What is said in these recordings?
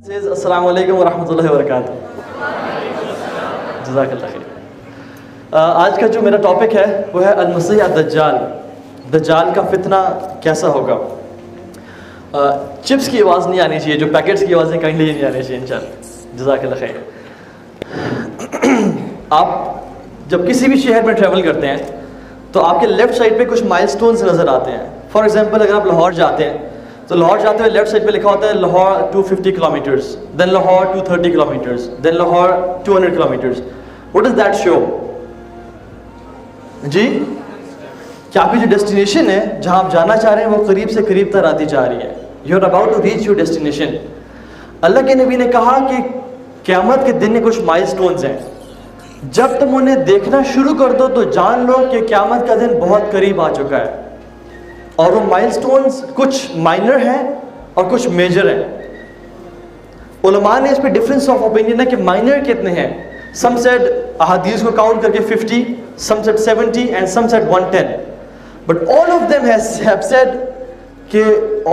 السلام علیکم ورحمۃ اللہ وبرکاتہ. جزاک اللہ خیر. آج کا جو میرا ٹاپک ہے وہ ہے المسیح الدجال. دجال کا فتنہ کیسا ہوگا. چپس کی آواز نہیں آنی چاہیے, جو پیکٹس کی آوازیں کہیں نہیں آنی چاہیے انشاءاللہ. جزاک اللہ خیر. آپ جب کسی بھی شہر میں ٹریول کرتے ہیں تو آپ کے لیفٹ سائڈ پہ کچھ مائل سٹونز نظر آتے ہیں. فار ایگزامپل اگر آپ لاہور جاتے ہیں تو لاہور جاتے ہوئے لیفٹ سائڈ پہ لکھا ہوتا ہے Lahore 250 kilometres, then Lahore 230 kilometres, then Lahore 200 kilometres. What is that show? جی کہ آپ کی جو ڈیسٹینیشن ہے جہاں آپ جانا چاہ رہے ہیں وہ قریب سے قریب تر آتی جا رہی ہے. You are about to reach your destination. اللہ کے نبی نے کہا کہ قیامت کے دن میں کچھ مائل سٹونز ہیں, جب تم انہیں دیکھنا شروع کر دو تو جان لو کہ قیامت کا دن بہت قریب آ چکا ہے. اور وہ مائل سٹونز کچھ مائنر ہیں اور کچھ میجر ہیں. علماء نے اس پہ ڈفرینس آف اوپینین ہے کہ مائنر کتنے ہیں. سم سیڈ احادیث کو کاؤنٹ کر کے 50, some said 70 and some said 110. But all of them have said کہ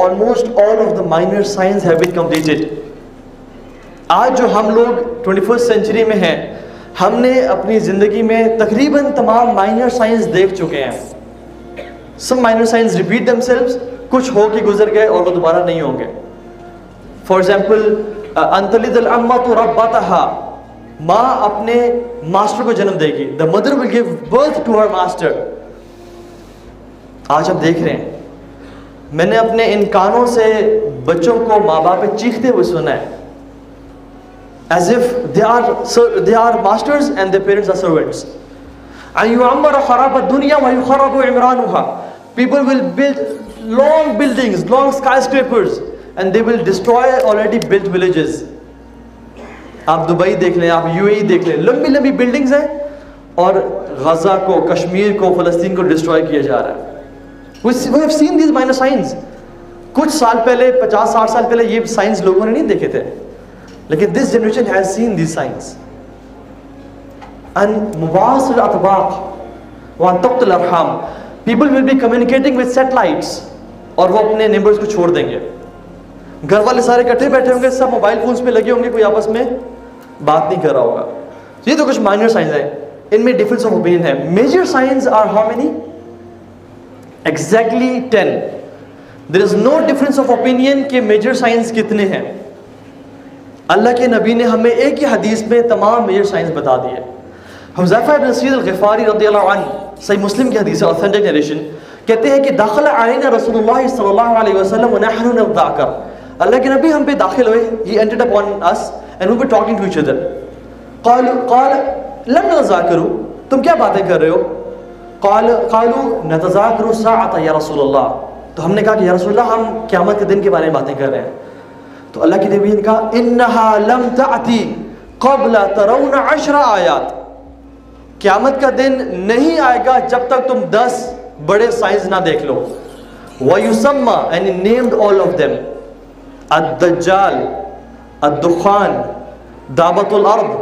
almost all of the minor signs have been completed. آج جو ہم لوگ 21st سینچری میں ہیں, ہم نے اپنی زندگی میں تقریباً تمام مائنر سائنس دیکھ چکے ہیں. Some minor signs repeat themselves, کچھ ہو کے گزر گئے اور وہ دوبارہ نہیں ہوں گے. For example, أَنْتَلِدَ الْأَمَّةُ رَبَّتَهَا, ماں اپنے ماسٹر کو جنم دے گی. The mother will give birth to her master. آج آپ دیکھ رہے ہیں, میں نے اپنے ان کانوں سے بچوں کو ماں باپ پہ چیختے ہوئے سنا ہے, as if they are masters and their parents are servants. أَنْ يُعَمَّرَ خَرَابَ الدُّنْيَا وَيُخَرَّبُ عِمْرَانُهَا. People will build long buildings, long skyscrapers, and they will destroy already built villages. آپ دبئی دیکھ لیں, آپ یو اے ای دیکھ لیں, لمبی لمبی بلڈنگز ہیں اور غزہ کو, کشمیر کو, فلسطین کو ڈسٹروائے کیا جا رہا ہے. We have seen these minor signs. کچھ سال پہلے, 50-60 سال پہلے یہ سائنس لوگوں نے نہیں دیکھے تھے, لیکن this generation has seen these signs. And مواصل الاطباق one تقطع الارحام. People will be communicating with satellites, اور وہ اپنے نیبرز کو چھوڑ دیں گے. گھر والے سارے اکٹھے بیٹھے ہوں گے, سب موبائل فونز پہ لگے ہوں گے, کوئی آپس میں بات نہیں کر رہا ہوگا. یہ تو کچھ مائنر سائنس ہیں, ان میں ڈفرینس آف اوپینین ہے. Major signs are how many? Exactly 10. There is no difference of opinion کہ میجر سائنس کتنے ہیں. اللہ کے نبی نے ہمیں ایک ہی حدیث میں تمام میجر سائنس بتا دیے. حذیفہ بن اسید الغفاری رضی اللہ عنہ, صحیح مسلم کی حدیث ہے, اوتھینٹک نیریشن, کہتے ہیں کہ داخل علینا رسول اللہ صلی اللہ علیہ وسلم ونحن نذاکر. اللہ کے نبی ہم پہ داخل ہوئے, he entered upon us and we were talking to each other. قال لم نذاکروا, تم کیا باتیں کر رہے ہو؟ قالوا نتذاکر الساعۃ یا رسول اللہ. تو ہم نے کہا کہ یا رسول اللہ ہم قیامت کے دن کے بارے میں باتیں کر رہے ہیں. تو اللہ کے نبی نے کہا انها لم تأتی قبل ترون 10 آیات. قیامت کا دن نہیں آئے گا جب تک تم 10 بڑے سائنس نہ دیکھ لو. وَيُسَمَّى, and he named all of them, الدجال, الدخان, دابت الارض,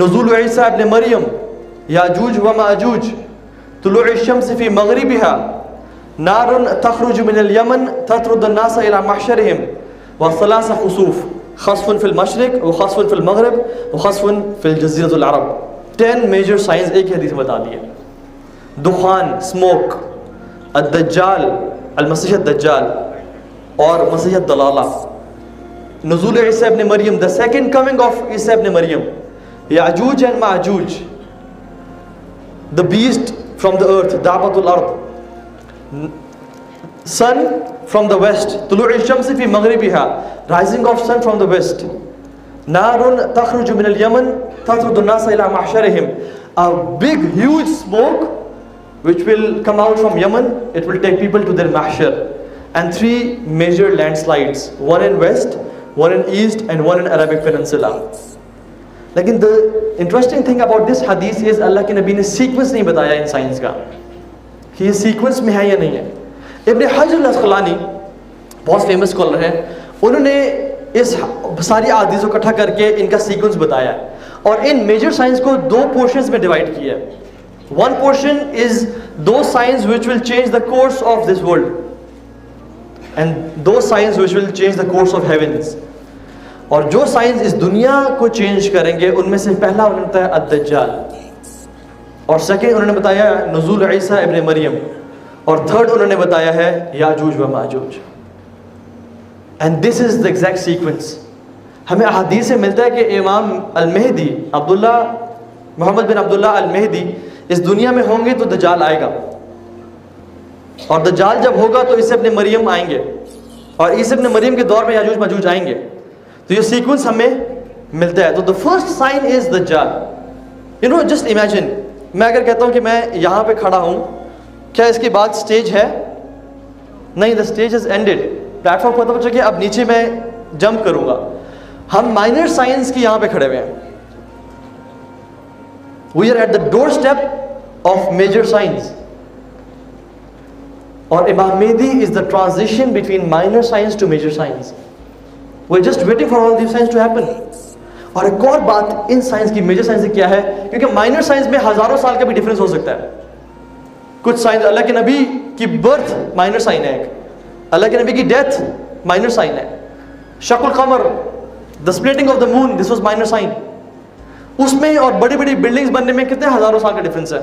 نزول عیسی ابن مریم, یاجوج و ماجوج, طلوع الشمس فی مغربها, نار تخرج من الیمن تطرد الناس الى محشرهم, وثلاث خسوف, خسف فی المشرق وخسف فی المغرب وخسف فی الجزیرۃ العرب. 10 میجر سائنس ایک ہی حدیث میں بتا دیے. دخان, سموک, الدجال, المسیح الدجال, اور مسیح الدلالہ, نزول عیسی ابن مریم, the second coming of عیسی ابن مریم, یاجوج and Majuj, the beast from the earth, دابت الارض, sun from the west, طلوع الشمس فی مغربها, rising of sun from the west, نار تخرج من اليمن تطرد الناس الى محشرهم, a big huge smoke which will come out from Yemen, it will take people to their mahshar, and 3 major landslides, one in west, one in east, and one in Arabic Peninsula. لیکن the interesting thing about this hadith is اللہ کے نبی نے sequence نہیں بتایا ان science کا کہ یہ sequence میں ہے یا نہیں ہے. ابن حجر الاسقلانی بہت فیمس اسکالر ہیں, انہوں نے اس ساری احادیث کو اکٹھا کر کے ان کا سیکوینس بتایا ہے, اور ان میجر سائنس کو 2 پورشنز میں ڈیوائڈ کیا ہے. One portion is those signs which will change the course of this world, and those signs which will change the course of heavens. اور جو سائنس اس دنیا کو چینج کریں گے ان میں سے پہلا انہوں نے بتایا الدجال، اور سیکنڈ انہوں نے بتایا نزول عیسیٰ ابن مریم، اور تھرڈ انہوں نے بتایا ہے یاجوج و ماجوج. And this is the exact sequence. ہمیں احادیث سے ملتا ہے کہ امام المہدی عبداللہ محمد بن عبداللہ المہدی اس دنیا میں ہوں گے تو دجال آئے گا، اور دجال جب ہوگا تو عیسیٰ ابن مریم آئیں گے، اور عیسیٰ ابن مریم کے دور میں یاجوج ماجوج آئیں گے. تو یہ سیکوینس ہمیں ملتا ہے. تو the first sign is دجال. You know, just imagine, میں اگر کہتا ہوں کہ میں یہاں پہ کھڑا ہوں، کیا اس کے بعد سٹیج ہے؟ نہیں، the stage has ended. Plate form ختم ہو چکے، اب نیچے میں جمپ کروں گا. ہم مائنر سائنس کی یہاں پہ کھڑے ہوئے ہیں. We are at the doorstep of major science. اور امام مہدی is the transition between minor science to major science. We're just waiting for all these science to happen. اور ایک اور بات ان سائنس کی میجر سائنس سے کیا ہے، کیونکہ مائنر سائنس میں ہزاروں سال کا بھی ڈفرینس ہو سکتا ہے. کچھ سائنس، اللہ کے نبی کی برتھ مائنر سائن ہے، ایک اللہ کے نبی کی ڈیتھ مائنر سائن ہے. شق القمر، the splitting of the moon, this was minor sign. اس میں اور بڑی بڑی بلڈنگز بننے میں کتنے ہزاروں سال کا ڈفرینس ہے.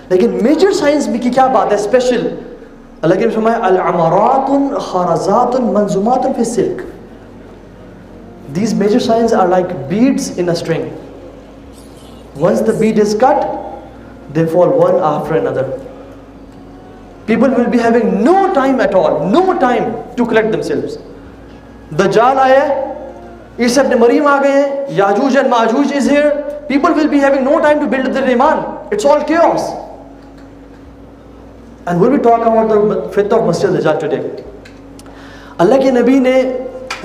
لیکن میجر سائنس میں کی کیا بات ہے اسپیشل؟ اللہ کے نبی فرمایا العمارات خارزات منظومات فی السلک. These major signs are like beads in a string. Once the bead is cut, they fall one after another. People will be having no time at all, no time to collect themselves. Dajjal آیا ہے، عیسیٰ ابن مریم آ گئے ہیں، یاجوج and Majuj is here. People will be having no time to build their iman. It's all chaos. And we'll be talking about the fitna of Masih Dajjal today. اللہ کے نبی نے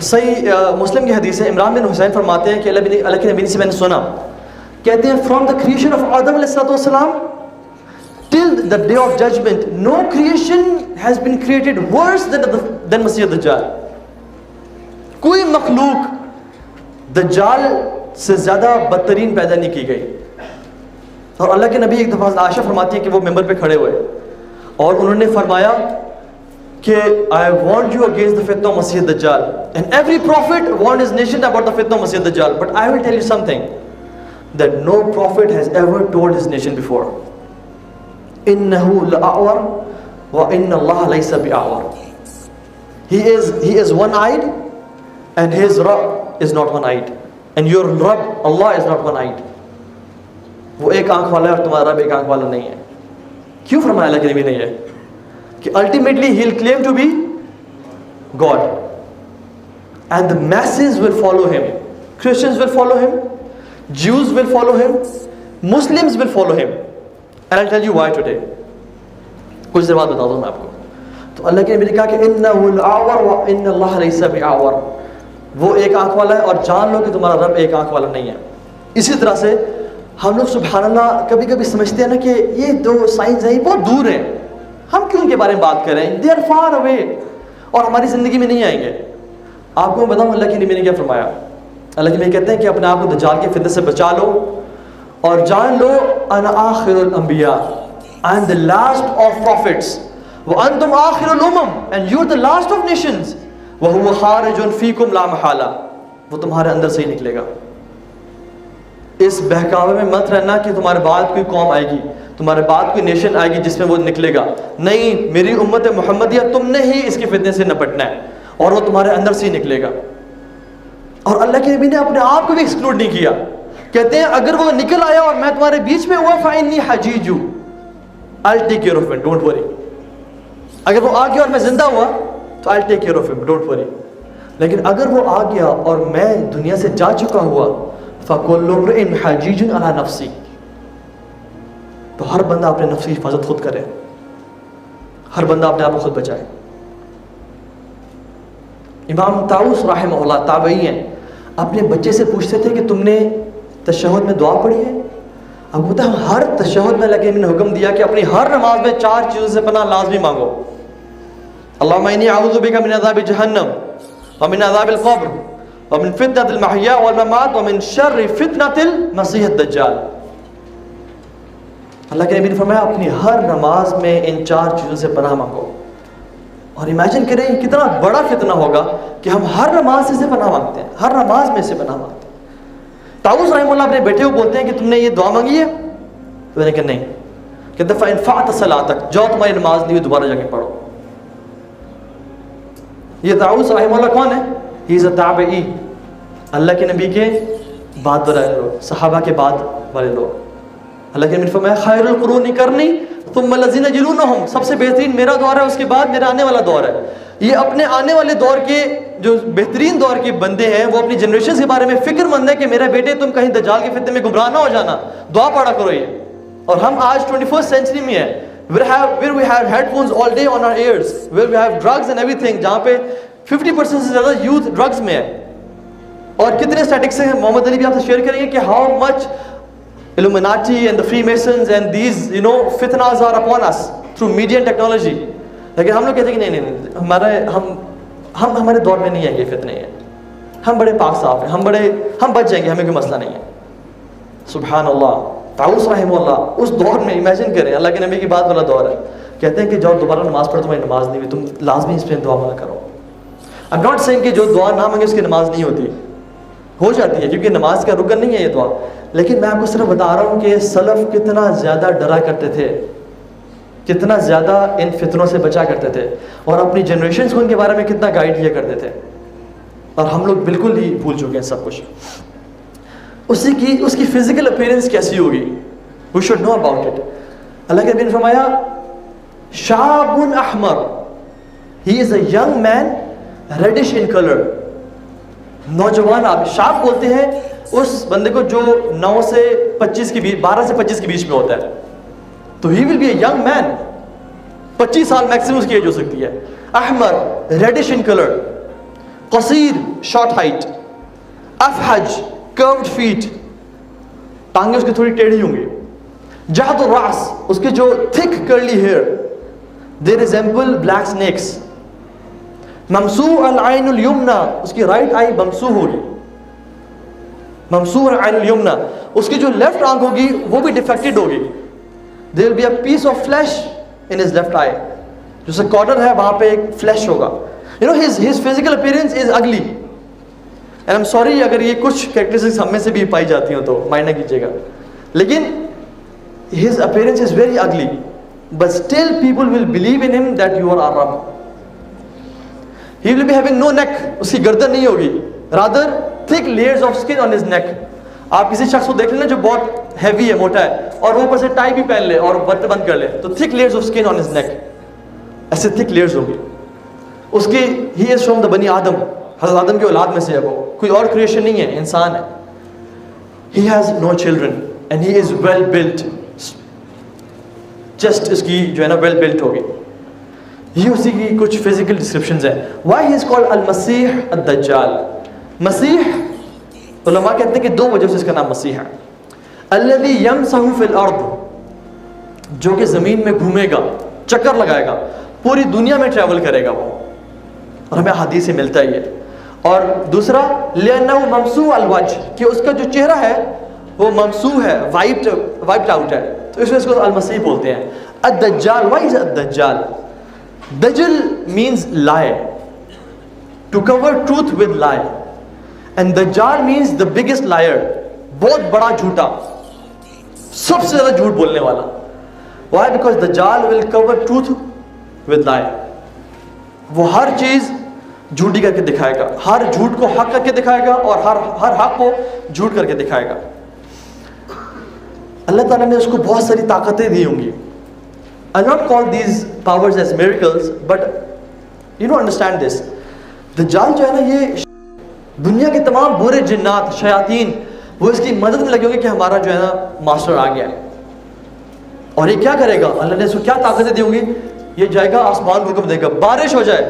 صحیح مسلم کی حدیث ہے، عمران بن حسین فرماتے ہیں کہ اللہ کے نبی سے میں نے سنا، کہتے ہیں فرام دا کریشن آف آدم علیہ السلام till the day of judgement no creation has been created worse than مسیح دجال. کوئی مخلوق دجال سے زیادہ بدترین پیدا نہیں کی گئی. اور اللہ کے نبی ایک دفعہ عائشہ فرماتی ہیں کہ وہ ممبر پہ کھڑے ہوئے اور انہوں نے فرمایا کہ I warned you against the fitna of Masih Dajjal, and every prophet warned his nation about the fitna of Masih Dajjal, but I will tell you something that no prophet has ever told his nation before. Innahu la'awar wa inna Allah laysa bi'awar. He is one-eyed and his Rabb is not one-eyed, and your Rabb Allah is not one-eyed. وہ ایک آنکھ والا ہے اور تمہارا رب ایک آنکھ والا نہیں ہے. کیوں فرمایا اللہ کے نبی نے یہ کہ ultimately he'll claim to be God and the masses will follow him. Christians will follow him, Jews will follow him, Muslims will follow him, and I'll tell you why today. کچھ دیر بعد بتا دوں میں آپ کو. تو اللہ کے نبی نے کہا کہ انہ الاعور وان اللہ لیس باعور. وہ ایک آنکھ والا ہے اور جان لو کہ تمہارا رب ایک آنکھ والا نہیں ہے. اسی طرح سے ہم لوگ سبحان اللہ کبھی کبھی سمجھتے ہیں نا کہ یہ دو سائنس ہیں یہ بہت دور ہیں، ہم کیوں ان کے بارے میں بات کر رہے ہیں؟ دے آر فار اوے اور ہماری زندگی میں نہیں آئیں گے. آپ کو میں بتاؤں اللہ کے نبی نے کیا فرمایا. اللہ کے نبی کہتے ہیں کہ اپنے آپ کو دجال کے فتنہ سے بچا لو اور جان لو انا آخر الانبیاء, I am the last of prophets, وانتم آخر الامم, and you are the last of nations, وهو خارج فیکم لا محالہ, وہ تمہارے اندر سے ہی نکلے گا. اس بہکاوے میں مت رہنا کہ تمہارے بعد کوئی قوم آئے گی, تمہارے بعد کوئی نیشن آئے گی جس میں وہ نکلے گا. نہیں, میری امت محمدیہ تم نے ہی اس کے فتنے سے نپٹنا ہے اور وہ تمہارے اندر سے ہی نکلے گا. اور اللہ کے نبی نے اپنے آپ کو بھی ایکسکلوڈ نہیں کیا. کہتے ہیں اگر وہ نکل آیا اور میں تمہارے بیچ میں ہوا فإنی حجیج, I'll take care of it, don't worry. اگر وہ آ گیا اور میں زندہ ہوا تو I'll take care of him, don't worry. لیکن اگر وہ آ گیا اور میں دنیا سے جا چکا ہوا فَكُلُّ امْرِئٍ حَجِيجٌ عَلَى نَفْسِهِ, تو ہر بندہ اپنے نفس کی حفاظت خود کرے, ہر بندہ اپنے آپ کو خود بچائے. امام طاؤس رحمہ اللہ تابعی ہیں, اپنے بچے سے پوچھتے تھے کہ تم نے تشہد میں دعا پڑھی ہے؟ اب ہوتا ہے ہر تشہد میں لگے نے حکم دیا کہ اپنی ہر نماز میں 4 چیزوں سے پناہ لازمی مانگو. اللہم انی اعوذ بک من عذاب جہنم ومن عذاب القبر ومن فتنة المحیا والممات ومن شر فتنة المسیح الدجال. اللہ کے نبی نے فرمایا اپنی ہر نماز میں ان 4 چیزوں سے پناہ مانگو. اور امیجن کریں کتنا بڑا فتنہ ہوگا کہ ہم ہر نماز سے پناہ مانگتے ہیں، ہر نماز میں سے پناہ مانگتے ہیں۔ طاؤس رحمہ اللہ اپنے بیٹے کو بولتے ہیں کہ تم نے یہ دعا مانگی ہے؟ تو میں نے کہا نہیں۔ کہتے فَإِنْ فَعْتَ صَلَاتَكَ، جاؤ تمہاری نماز نہیں ہوئی دوبارہ جا کے پڑھو۔ یہ طاؤس رحمہ اللہ کون ہے؟ ہی از اے تابعی، اللہ کے نبی کے بعد والے لوگ، صحابہ کے بعد والے لوگ۔ اللہ کے نبی نے فرمایا خیر القرون قرنی ثم الذین یلونہم، سب سے بہترین میرا دور ہے، اس کے بعد میرا آنے والا دور ہے۔ یہ اپنے آنے والے دور کے جو بہترین دور کے بندے ہیں وہ اپنی جنریشن کے بارے میں فکر مند ہے کہ میرے بیٹے تم کہیں دجال کے فتنے میں گمراہ نہ ہو جانا، دعا پڑھا کرو یہ۔ اور ہم آج 21st سینچری میں ہیں، where we have headphones all day on our ears, where we have drugs and everything، جہاں پہ 50% سے زیادہ یوتھ ڈرگز میں ہے۔ اور کتنے اسٹیٹکس ہیں محمد علی بھی آپ سے شیئر کریں گے کہ how much Illuminati and the Freemasons and these fitnas are upon us through media and technology۔ لیکن ہم لوگ کہتے ہیں کہ نہیں، ہمارے دور میں نہیں ہے یہ فتنے ہیں، ہم بڑے پاک صاف ہیں، ہم بچ جائیں گے، ہمیں کوئی مسئلہ نہیں ہے۔ سبحان اللہ۔ طاؤس رحمہ اللہ اس دور میں امیجن کریں، اللہ کے نبی کی بات والا دور ہے، کہتے ہیں کہ جاؤ دوبارہ نماز پڑھو، تمہاری نماز نہیں ہوئی، تم لازمی اس پہ دعا مانگا کرو۔ I'm not saying کہ جو دعا نہ مانگے اس کی نماز نہیں ہوتی، ہو جاتی ہے، کیونکہ نماز کا رکن نہیں ہے یہ دعا۔ لیکن میں آپ کو صرف بتا رہا ہوں کہ سلف کتنا زیادہ ڈرا کرتے تھے، کتنا زیادہ ان فتنوں سے بچا کرتے تھے، اور اپنی جنریشنز کو ان کے بارے میں کتنا گائیڈ کیا کرتے تھے، اور ہم لوگ بالکل ہی بھول چکے ہیں سب کچھ۔ اس کی فزیکل اپیرنس کیسی ہوگی، we should know about it۔ اللہ کے نبی نے فرمایا شاب احمر، he is a young man reddish in color، نوجوان آپ شاب بولتے ہیں اس بندے کو جو 9 سے 25 کے بیچ، 12 سے 25 کے بیچ میں ہوتا ہے، تو he will be a young man، 25 سال میکسیمم اس کی ایج ہو سکتی ہے۔ احمر reddish in color، قصیر short height، افحج curved feet، ٹانگیں اس کی تھوڑی ٹیڑھی ہوں گی، جہت الراس، اس کے جو thick curly hair they resemble black snakes، ممسوح العین الیمنا، اس کی رائٹ آئی ممسوح ہوگی، ممسوح العین الیمنا، اس کی جو لیفٹ آنکھ ہوگی وہ بھی ڈیفیکٹڈ ہوگی، there will be a piece of flesh in his left eye، جو سے کارنر ہے وہاں پہ ایک فلیش ہوگا۔ his physical appearance is ugly and I'm sorry اگر یہ کچھ کریکٹرسٹکس ہم میں سے بھی پائی جاتی ہوں تو مائنڈ نہ کیجیے گا، لیکن his appearance is very ugly but still people will believe in him that you are our Rabb۔ He will be having no neck، اس کی گردن نہیں ہوگی، rather thick layers of skin on his neck۔ آپ کسی شخص کو دیکھ لیں جو بہت ہیوی ہے، موٹا ہے، اور وہ اوپر سے ٹائی بھی پہن لے اور بٹ بند کر لے، تو thick layers of skin on his neck، ایسے thick layers ہوگی اس کی۔ he is from the بنی آدم، حضرت آدم کی اولاد میں سے ہے، وہ کوئی اور کریشن نہیں ہے، انسان ہے۔ he has no children and he is well built، chest اس کی جو ہے نا ویل بلٹ ہوگی۔ یہ اسی کی کچھ فزیکل ڈسکرپشنز ہیں۔ وائی ہی از کالڈ المسیح الدجال۔ مسیح علماء کہتے ہیں کہ 2 وجہ سے اس کا نام مسیح ہے۔ الذی یمسح فی الارض، جو کہ زمین میں گھومے گا، چکر لگائے گا، پوری دنیا میں ٹریول کرے گا وہ، اور ہمیں حدیث سے ملتا ہی ہے۔ اور دوسرا لأنہ ممسوح الوجہ، کہ اس کا جو چہرہ ہے وہ ممسوح ہے، وائپڈ آؤٹ ہے، تو اس میں اس کو المسیح بولتے ہیں۔ الدجال، وائی از الدجال؟ دجل means lie، to cover truth with lie، and dajjal means the biggest liar، بہت بڑا جھوٹا، سب سے زیادہ جھوٹ بولنے والا۔ why؟ because dajjal will cover truth with lie، وہ ہر چیز جھوٹی کر کے دکھائے گا، ہر جھوٹ کو حق کر کے دکھائے گا، اور ہر حق کو جھوٹ کر کے دکھائے گا۔ اللہ تعالیٰ نے اس کو بہت ساری طاقتیں دی ہوں گی۔ I'll not call these powers as miracles, but understand this، دجال جو ہے نا، یہ دنیا کے تمام برے جنات، شیاطین، وہ اس کی مدد میں لگے ہوں گے کہ ہمارا جو ہے نا ماسٹر آ گیا ہے۔ اور یہ کیا کرے گا؟ اللہ نے اس کو کیا طاقتیں دی ہوں گی؟ یہ جائے گا آسمان کو حکم دے گا بارش ہو جائے،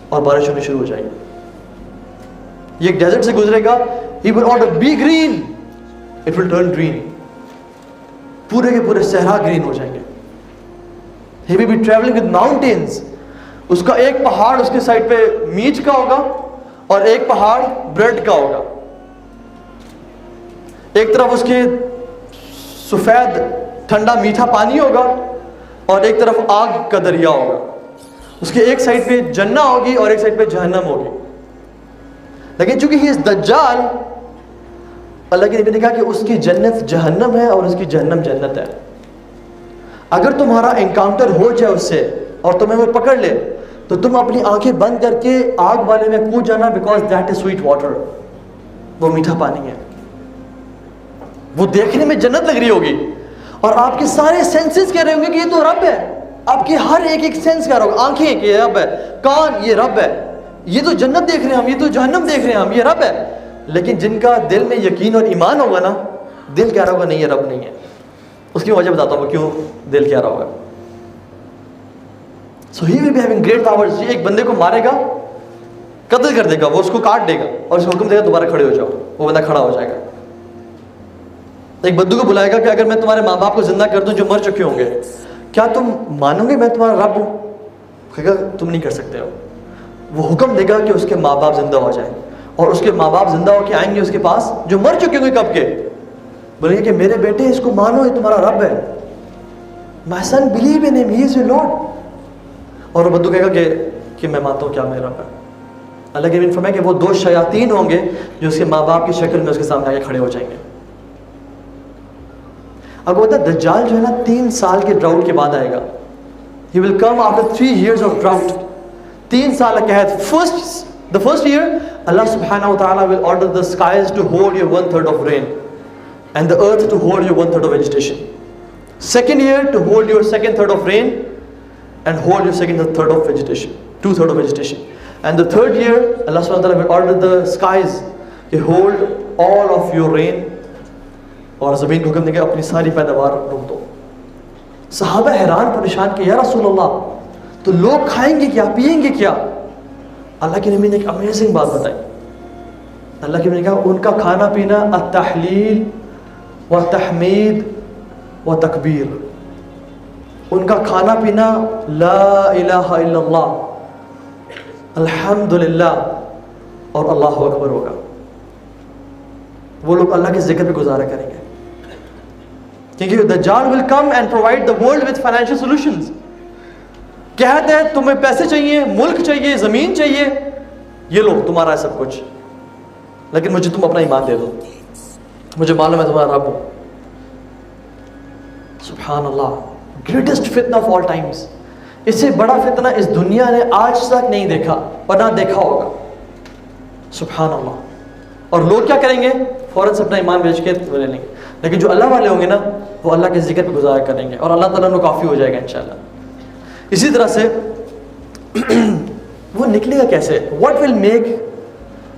اور بارش ہونی شروع ہو جائے گی۔ یہ ڈیزرٹ سے گزرے گا، he will order be green، it will turn green، پورے کے پورے صحرا گرین ہو جائیں گے۔ he will be traveling with mountains، اس کا ایک پہاڑ اس کے سائڈ پہ میٹ کا ہوگا اور ایک پہاڑ بریڈ کا ہوگا، ایک طرف اس کے سفید ٹھنڈا میٹھا پانی ہوگا اور ایک طرف آگ کا دریا ہوگا، اس کے ایک سائڈ پہ جنہ ہوگی اور ایک سائڈ پہ جہنم ہوگی. لیکن چونکہ ہی از دجال، اللہ کے نبی نے کہا کہ اس کی جنت جہنم ہے اور اس کی جہنم جنت ہے. اگر تمہارا انکاؤنٹر ہو جائے اس سے اور تمہیں وہ پکڑ لے تو تم اپنی آنکھیں بند کر کے آگ والے میں کود جانا، because that is sweet water, وہ میٹھا پانی ہے. وہ دیکھنے میں جنت لگ رہی ہوگی اور آپ کے سارے سینسز کہہ رہے ہوں گے کہ یہ تو رب ہے. آپ کے ہر ایک سینس کہہ رہا ہوگا، آنکھیں کہ یہ رب ہے، کان یہ رب ہے، یہ تو جنت دیکھ رہے ہیں ہم، یہ تو جہنم دیکھ رہے ہیں ہم، یہ رب ہے. لیکن جن کا دل میں یقین اور ایمان ہوگا نا، دل کہہ رہا ہوگا نہیں یہ رب نہیں ہے. اس کی وجہ بتاتا ہوں کیوں دل کہہ رہا ہوگا. So he will be having great powers. یہ ایک بندے کو مارے گا، قتل کر دے گا، وہ اس کو کاٹ دے گا اور اس کو حکم دے گا دوبارہ کھڑے ہو جاؤ، وہ بندہ کھڑا ہو جائے گا. ایک بدو کو بلائے گا کہ اگر میں تمہارے ماں باپ کو زندہ کر دوں جو مر چکے ہوں گے، کیا تم مانو گے میں تمہارا رب ہوں؟ کہے گا تم نہیں کر سکتے ہو. وہ حکم دے گا کہ اس کے ماں باپ زندہ ہو جائیں اور اس کے ماں باپ زندہ ہو کے آئیں گے اس کے پاس جو مر چکے ہوں گے کب کے، بولیں گے کہ میرے بیٹے اس کو مانو، یہ تمہارا رب ہے. My son believe in him, he is your Lord. اور وہ بدو کہے گا کہ میں مانتا ہوں کیا میرا رب ہے. اللہ کے نبی فرمایا کہ وہ 2 شیاطین ہوں گے جو اس کے ماں باپ کی شکل میں اس کے سامنے آ کے کھڑے ہو جائیں گے. اب وہ ہوتا ہے دجال جو ہے نا 3 سال کے ڈراؤٹ کے بعد آئے گا. He will come after 3 years of drought. 3 سال کا ہے. The first year, Allah subhanahu wa ta'ala will order the skies to hold your 1/3 of rain and the earth to hold your 1/3 of vegetation. Second year to hold your 2/3 of rain and hold your 2/3 of vegetation, 2/3 of vegetation. And the third year, Allah subhanahu wa ta'ala will order the skies to hold all of your rain. اور زمین کو حکم دیں گے اپنی ساری پیداوار روک دو. صحابہ حیران پریشان کہ یا رسول اللہ تو لوگ کھائیں گے کیا، پیئیں گے کیا؟ اللہ کے نبی نے ایک امیزنگ بات بتائی. اللہ کے نبی نے کہا ان کا کھانا پینا التحلیل و تحمید و تکبیر. ان کا کھانا پینا لا الہ الا اللہ، الحمدللہ اور اللہ اکبر ہوگا. وہ لوگ اللہ کے ذکر پہ گزارا کریں گے کیونکہ دجال will come and provide the world with financial solutions. کہتے ہیں تمہیں پیسے چاہیے، ملک چاہیے، زمین چاہیے، یہ لو تمہارا ہے سب کچھ، لیکن مجھے تم اپنا ایمان دے دو، مجھے معلوم ہے تمہارا رب ہوں. سبحان اللہ، گریٹسٹ فتنہ آف آل ٹائمز. اس سے بڑا فتنہ اس دنیا نے آج تک نہیں دیکھا اور نہ دیکھا ہوگا. سبحان اللہ. اور لوگ کیا کریں گے؟ فوراً سے اپنا ایمان بیچ کے لے لیں گے. لیکن جو اللہ والے ہوں گے نا وہ اللہ کے ذکر پہ گزارا کریں گے اور اللہ تعالیٰ انہیں کافی ہو جائے گا انشاءاللہ. اسی طرح سے وہ نکلے گا کیسے؟ What will make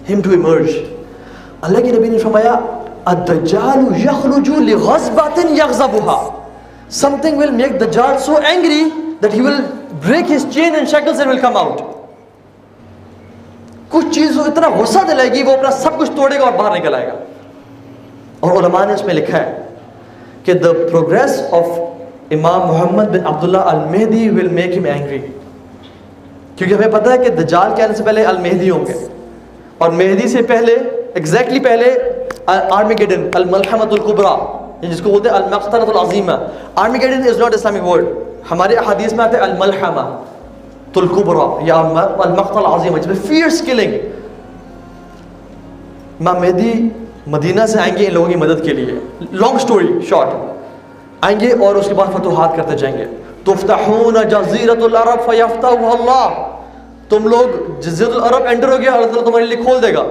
him to emerge? اللہ کے نبی نے فرمایا الدجال یخرج لغضبۃ یغضبها. Something will make Dajjal so angry that he will break his chain and shackles and will come out. کچھ چیز وہ اتنا غصہ دلائے گی وہ اپنا سب کچھ توڑے گا اور باہر نکل آئے گا. اور علماء نے اس میں لکھا ہے کہ the progress of امام محمد بن عبداللہ المہدی will make him angry. کیونکہ ہمیں پتہ ہے کہ دجال کے آنے سے پہلے المہدی ہوں گے اور مہدی سے پہلے ایگزیکٹلی پہلے آرمیگیڈن الملحمۃ الکبریٰ جس کو بولتے ہیں المقتلۃ العظیمہ. آرمیگیڈن از ناٹ اسلامک ورڈ. ہمارے احادیث میں آتے ہیں الملحمہ الکبریٰ یا المقتل العظیمہ جس میں فیئرس کلنگ. امام مہدی مدینہ سے آئیں گے ان لوگوں کی مدد کے لیے. لانگ سٹوری شارٹ، آئیں گے اور اس کے بعد فتوحات کرتے جائیں گے. تفتحون جزیرۃ العرب فیفتحها اللہ. تم لوگ جزیرۃ العرب انٹر ہو گیا اللہ تعالیٰ تمہارے لیے کھول دے گا.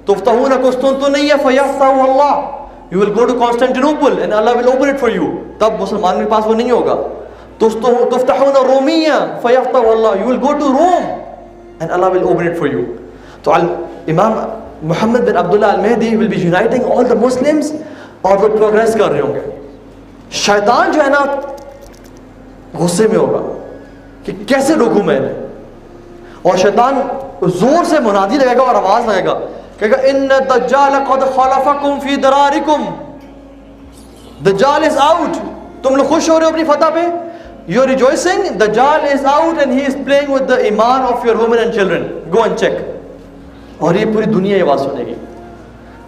تفتحون قسطنطنیہ فیفتحها اللہ. You will go to Constantinople and Allah will open it for you. تب مسلمان کے پاس وہ نہیں ہوگا. تفتحون رومیہ فیفتحها اللہ. You will go to Rome and Allah will open it for you. تو امام محمد بن عبداللہ المہدی will be uniting all the Muslims اور وہ پروگریس کر رہے ہوں گے. شیطان جو ہے نا غصے میں ہوگا کہ کیسے روکوں میں نے، اور شیطان زور سے منادی لگے گا اور آواز لگے گا کہے گا ان الدجال قد خلفکم فی درارکم. دجال از آؤٹ. تم لوگ خوش ہو رہے ہو اپنی فتح پہ. You are rejoicing. Dajjal is out and he is playing with the iman of your women and children. Go and check. اور یہ پوری دنیا یہ آواز سنے گی.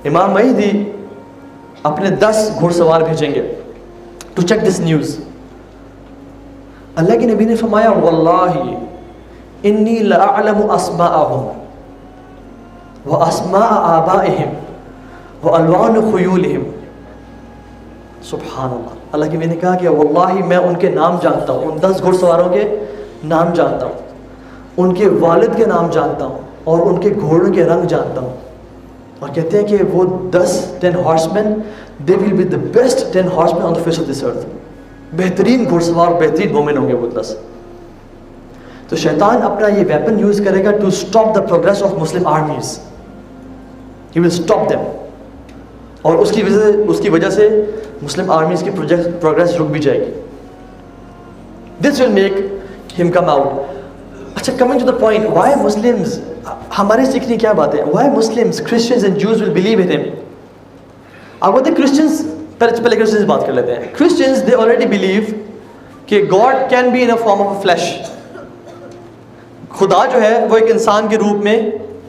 امام مہدی اپنے 10 گھوڑ سوار بھیجیں گے to check this news. اللہ کے نبی نے فرمایا واللہ انی لأعلم اسماءہم واسماء آبائہم والوان خیولہم. سبحان اللہ. اللہ کی میں نے کہا کہ واللہ میں ان کے نام جانتا ہوں, ان 10 گھڑ سواروں کے نام جانتا ہوں, ان کے والد کے نام جانتا ہوں, اور ان کے گھوڑوں کے رنگ جانتا ہوں. اور کہتے ہیں کہ وہ 10 ہارسمین, they will be the best 10 horsemen on the face of this earth. بہترین گھڑ سوار, بہترین مومن ہوں گے وہ 10. تو شیطان اپنا یہ ویپن یوز کرے گا to stop the progress of Muslim armies. He will stop them. اور اس کی وجہ سے مسلم آرمیز کی پروگریس رک بھی جائے گی. دس will make him come out. اچھا, coming to the point, why Muslims, ہمارے سیکھنے کیا بات ہے, why Muslims, Christians and Jews will believe in him. آپ بولتے ہیں کرسچنز, پہلے کرسچنز بات کر لیتے ہیں. کرسچنز دے آلریڈی بلیو کہ God can be in a form of a flesh. خدا جو ہے وہ ایک انسان کے روپ میں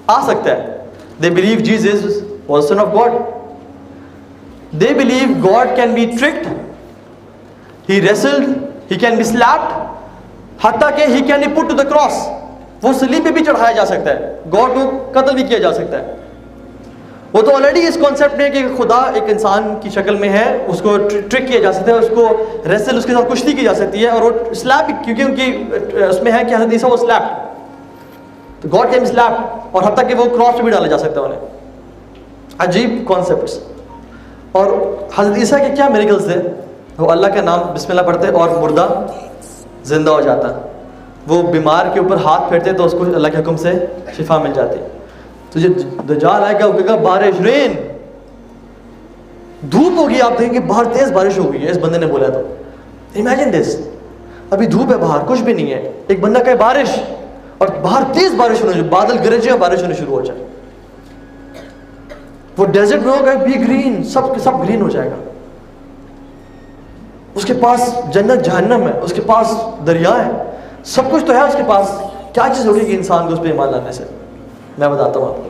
آ سکتا ہے. They believe Jesus was son of God. They believe God can be tricked, he wrestled, he can be slapped, حتیٰ کہ he can be put to the cross. وہ صلیب پہ بھی چڑھایا جا سکتا ہے, گاڈ کو قتل بھی کیا جا سکتا ہے. وہ تو آلریڈی اس کانسیپٹ میں کہ خدا ایک انسان کی شکل میں ہے, اس کو ٹرک کیا جا سکتا ہے, اس کو ریسل, اس کے ساتھ کشتی کی جا سکتی ہے, اور وہ سلیپ, کیونکہ ان کی اس میں ہے کہ حضرت عیسیٰ وہ سلیپ, تو گاڈ کین بی سلیپ, اور حتیٰ کہ وہ کراس پہ بھی ڈالا جا سکتا ہے انہیں. عجیب کانسیپٹس. اور حضرت عیسیٰ کے کیا میریکلز تھے, وہ اللہ کا نام بسم اللہ پڑھتے اور مردہ زندہ ہو جاتا, وہ بیمار کے اوپر ہاتھ پھیرتے تو اس کو اللہ کے حکم سے شفا مل جاتی. تو جب دجال آئے گا وہ کہے گا بارش, رین, دھوپ ہوگی, آپ دیکھیں گے باہر تیز بارش ہو گئی ہے, اس بندے نے بولا. تو امیجن دس, ابھی دھوپ ہے باہر, کچھ بھی نہیں ہے, ایک بندہ کہے بارش, اور باہر تیز بارش ہونے, بادل گرجے اور بارش ہونے شروع ہو جائے. وہ ڈیزرٹ میں ہوگا, بی گرین, سب گرین ہو جائے گا. اس کے پاس جنت جہنم ہے, اس کے پاس دریا ہے, سب کچھ تو ہے اس کے پاس. کیا چیز ہوگی کہ انسان کو اس پہ ایمان لانے سے؟ میں بتاتا ہوں آپ کو.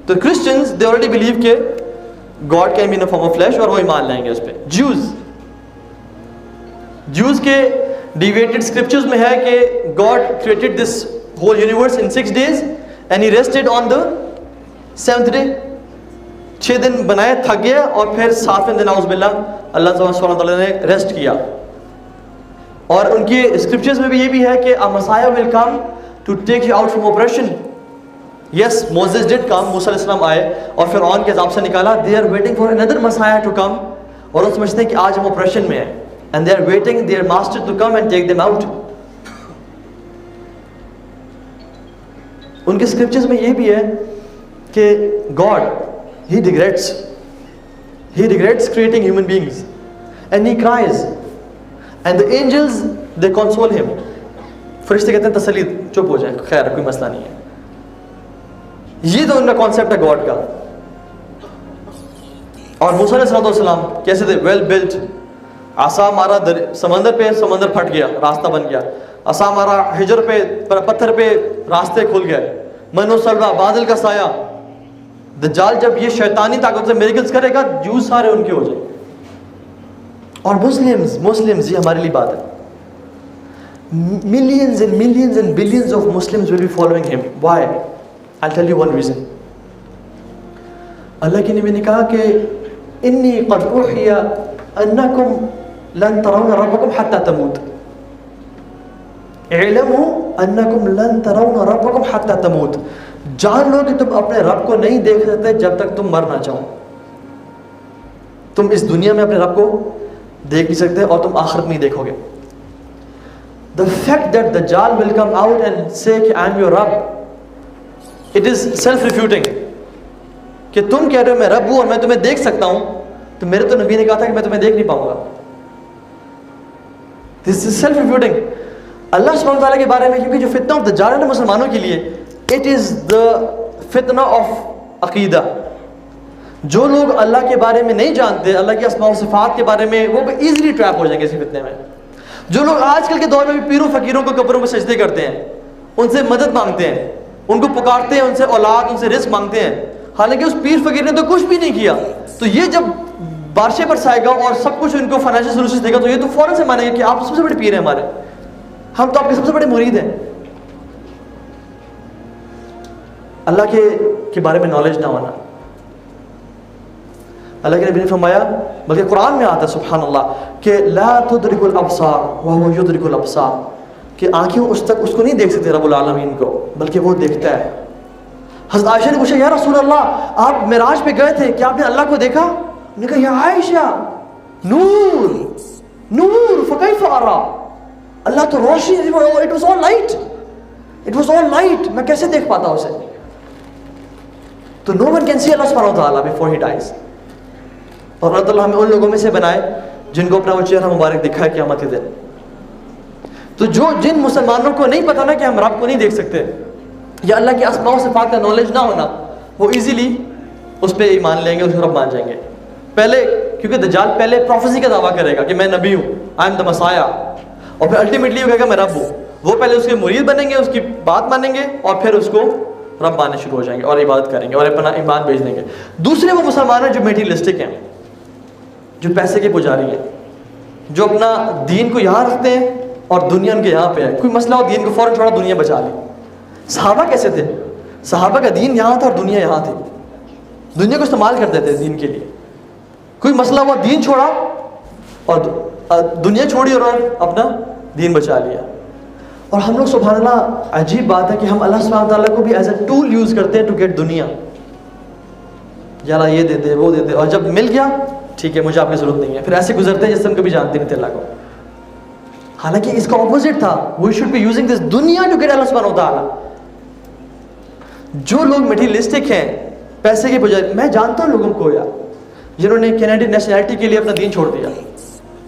تو کرسچنز دے آلریڈی بلیو کہ God can be in form of flesh, اور وہ ایمان لائیں گے اس پہ. جوز کے ڈیویٹڈ اسکرپچرز میں ہے کہ God created this whole universe in 6 days and he rested on the 7th day. 6 دن بنائے, تھک گیا, اور پھر 7ویں دن اعوذ باللہ اللہ سبحانہ وتعالیٰ نے ریسٹ کیا. اور ان کی اسکرپچرز میں بھی یہ بھی ہے کہ a Messiah will come to take you out from oppression. Yes, Moses did come, موسیٰ علیہ السلام آئے اور فرعون کے عذاب سے نکالا. They are waiting for another Messiah to come, اور وہ سمجھتے ہیں کہ آج ہم oppression میں ہیں, and they are waiting their master to come and take them out. ان کے اسکرپچرز میں یہ بھی ہے کہ God, he regrets creating human beings, and he cries, and the angels they console him. فرشتے کہتے ہیں تسلی, چپ ہو جائے, خیر کوئی مسئلہ نہیں ہے. یہ تو ان کا کانسیپٹ ہے گاڈ کا. اور موسیٰ علیہ السلام کیسے تھے, ویل بلٹ, عصا مارا سمندر پہ, سمندر پھٹ گیا, راستہ بن گیا. عصا مارا حجر پہ, پتھر پہ, راستے کھل گئے. منو سلوا, بادل کا سایہ. دجال جب یہ شیطانی طاقت سے میریکلز کرے گا, جوز سارے ان کے ہو جائیں. اور مسلمز یہ ہمارے لیے بات ہے. Millions and billions of Muslims will be following him. Why? I'll tell you one reason. اللہ کے نبی نے کہا کہ انی قد اوحی انکم لن ترون ربکم حتی تموت. اعلموا انکم لن ترون ربکم حتی تموت. جان لو کہ تم اپنے رب کو نہیں دیکھ سکتے جب تک تم مر نہ جاؤ. تم اس دنیا میں اپنے رب کو دیکھ نہیں سکتے, اور تم آخرت میں ہی دیکھو گے. The fact that Dajjal will come out and say کہ I am your Rabb, it is self-refuting. کہ تم کہہ رہے ہو میں رب ہوں اور میں تمہیں دیکھ سکتا ہوں, تو میرے تو نبی نے کہا تھا کہ میں تمہیں دیکھ نہیں پاؤں گا. This is self-refuting. اللہ سبحانہ وتعالیٰ کے بارے میں کیونکہ جو فتنہ آف دجال ہے نا مسلمانوں کے لیے, it is the فتنہ آف عقیدہ. جو لوگ اللہ کے بارے میں نہیں جانتے, اللہ کی اسماء و صفات کے بارے میں, وہ ایزیلی ٹریپ ہو جائیں گے اسی فتنے میں. جو لوگ آج کل کے دور میں بھی پیروں فقیروں کو قبروں میں سجدے کرتے ہیں, ان سے مدد مانگتے ہیں, ان کو پکارتے ہیں, ان سے اولاد, ان سے رزق مانگتے ہیں, حالانکہ اس پیر فقیر نے تو کچھ بھی نہیں کیا, تو یہ جب بارشیں برسائے گا اور سب کچھ ان کو فائنینشیل سولوشن دے گا, تو یہ تو فوراً سے مانیں گے کہ آپ سب سے بڑے پیر ہیں ہمارے, ہم تو آپ کے سب سے بڑے مرید ہیں. اللہ کے بارے میں نالج نہ ہونا. اللہ کے نبی نے فرمایا, بلکہ قرآن میں آتا ہے سبحان اللہ, کہ لا تدرک الابصار وهو یدرک الابصار, کہ آنکھیں اس کو نہیں دیکھ سکتے رب العالمین کو, بلکہ وہ دیکھتا ہے. حضرت عائشہ نے پوچھا, یا رسول اللہ آپ معراج پہ گئے تھے, کیا آپ نے اللہ کو دیکھا؟ نے کہا, یا عائشہ نور نور فکیف ارا, اللہ تو روشنی, it was all light, it was all light, میں کیسے دیکھ پاتا اسے؟ تو نو ون کین سی اللہ سبحانہ و تعالیٰ بیفور ہی ڈائز. اور اللہ تعالیٰ ہمیں ان لوگوں میں سے بنائے جن کو اپنا وہ چہرہ مبارک دکھائے قیامت کے دن. تو جن مسلمانوں کو نہیں پتا نا کہ ہم رب کو نہیں دیکھ سکتے, یا اللہ کے اسماء و صفات کا نالج نہ ہونا, وہ ایزیلی اس پہ ایمان لیں گے, اس کو رب مان جائیں گے. پہلے کیونکہ دجال پہلے پروفیسی کا دعویٰ کرے گا کہ میں نبی ہوں, آئی ایم دا مسایا, اور پھر الٹیمیٹلی وہ کہے گا میں رب ہوں. وہ پہلے اس کے مرید بنیں گے, اس کی بات مانیں گے, اور پھر اس کو رب ماننے شروع ہو جائیں گے اور عبادت کریں گے اور اپنا ایمان بیچ دیں گے. دوسرے وہ مسلمان ہیں جو میٹیریلسٹک ہیں, جو پیسے کے پجاری ہیں, جو اپنا دین کو یہاں رکھتے ہیں اور دنیا ان کے یہاں پہ ہے. کوئی مسئلہ ہو دین کو فوراً چھوڑا, دنیا بچا لی. صحابہ کیسے تھے؟ صحابہ کا دین یہاں تھا اور دنیا یہاں تھی, دنیا کو استعمال کرتے تھے دین کے لیے. کوئی مسئلہ ہوا دین چھوڑا اور دنیا چھوڑی اور اپنا دین بچا لیا. اور ہم لوگ سبحان اللہ عجیب بات ہے کہ ہم اللہ سبحانہ تعالیٰ کو بھی ایز اے ٹول یوز کرتے ہیں ٹو گیٹ دنیا. یار یہ دے دے وہ دے دے, اور جب مل گیا ٹھیک ہے مجھے آپ کی ضرورت نہیں ہے, پھر ایسے گزرتے ہیں جس سے ہم کبھی جانتے نہیں تھے اللہ کو. حالانکہ اس کا اپوزٹ تھا, we should be using this دنیا ٹو گیٹ اللہ سبحانہ تعالیٰ. جو لوگ میٹیریلسٹک ہیں, پیسے کے بجائے, میں جانتا ہوں لوگوں کو یار جنہوں نے کینیڈین نیشنلٹی کے لیے اپنا دین چھوڑ دیا.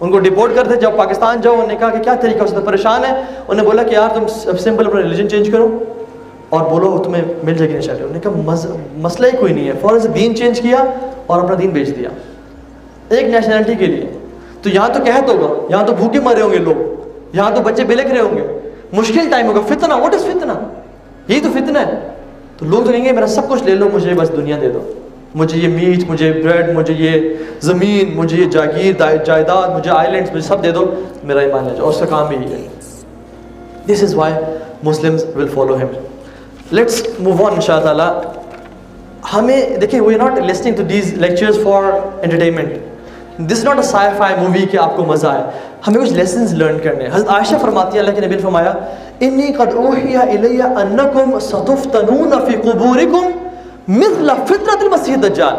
ان کو ڈپورٹ کرتے, جب پاکستان جاؤ انہوں نے کہا کہ کیا طریقہ, اس سے پریشان ہے. انہوں نے بولا کہ یار تم سمپل اپنا ریلیجن چینج کرو اور بولو تمہیں مل جائے گی نیشنلٹی. انہوں نے کہا مسئلہ ہی کوئی نہیں ہے, فوراً سے دین چینج کیا اور اپنا دین بیچ دیا ایک نیشنلٹی کے لیے. تو یہاں تو قحط ہوگا, یہاں تو بھوکے مرے ہوں گے لوگ, یہاں تو بچے بلک رہے ہوں گے, مشکل ٹائم ہوگا. فتنہ, واٹ از فتنہ؟ یہی تو فتنہ ہے. تو لوگ تو کہیں گے میرا سب کچھ لے لو, مجھے بس دنیا دے دو, مجھے یہ میٹ, مجھے بریڈ, مجھے یہ زمین, مجھے یہ جاگیر جائیداد, مجھے آئیلینڈس, مجھے سب دے دو, میرا ایمان لے جاؤ. اور اس کا کام بھی یہ ہے. This is why Muslims will follow him. Let's move on ان شاء اللہ تعالیٰ. ہمیں دیکھیں, we are not listening to these lectures for entertainment. This not a sci-fi movie کہ آپ کو مزہ آئے, ہمیں کچھ لیسنز لرن کرنے ہیں. حضرت عائشہ فرماتی ہے, اللہ کے نبی نے فرمایا, انی قد اوحی الی انکم ستفتنون فی قبورکم مثل فتنۃ المسیح الدجال.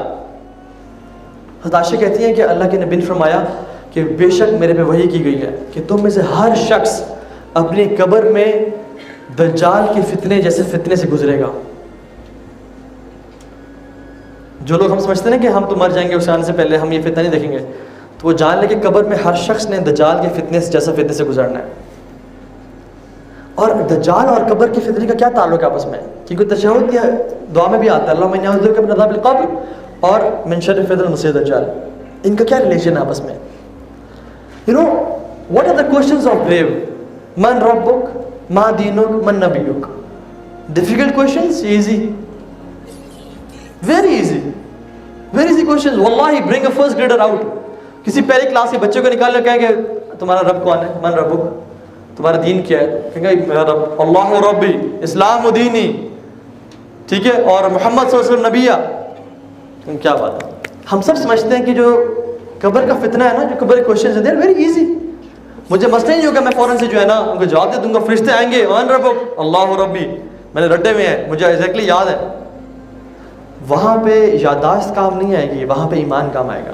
حضرت عائشہ کہتی ہیں کہ اللہ کے نبی نے فرمایا کہ بے شک میرے پہ وحی کی گئی ہے کہ تم میں سے ہر شخص اپنی قبر میں دجال کے فتنے جیسے فتنے سے گزرے گا. جو لوگ ہم سمجھتے ہیں کہ ہم تو مر جائیں گے, اس آنے سے پہلے ہم یہ فتنہ نہیں دیکھیں گے, تو وہ جان لے کہ قبر میں ہر شخص نے دجال کے فتنے سے جیسا فتنے سے گزرنا ہے. اور دجال اور قبر کے فتنے کا کیا تعلق ہے آپس میں؟ کیونکہ تشہد یا دعا میں بھی آتا ہے اللہم انی اعوذ بک من عذاب القبر اور من شر فتنۃ المسیح الدجال. ان کا کیا ریلیشن ہے آپس میں؟ You know what are the questions of grave? من ربک, ما دینک, من نبیک. Difficult questions, easy, very easy, very easy questions. واللہ bring a first grader out, کسی پہلی کلاس کے بچے کو نکال کر کہیں کہ تمہارا رب کون ہے, من ربک, تمہارا دین کیا ہے, کہیں گے میرا رب اللہ ربی, اسلام و دینی, ٹھیک ہے, اور محمد صلی اللہ علیہ وسلم نبیہ. کیا بات ہے. ہم سب سمجھتے ہیں کہ جو قبر کا فتنہ ہے نا, جو قبر کے کوشچنز ہیں, دے آر ویری ایزی. مجھے مسئلہ نہیں ہوگا میں فوراً سے جو ہے نا ان کو جواب دے دوں گا. فرشتے آئیں گے, من ربک, اللہ ربی, میں نے رٹے ہوئے ہیں, مجھے ایگزیکٹلی یاد ہے. وہاں پہ یادداشت کام نہیں آئے گی, وہاں پہ ایمان کام آئے گا.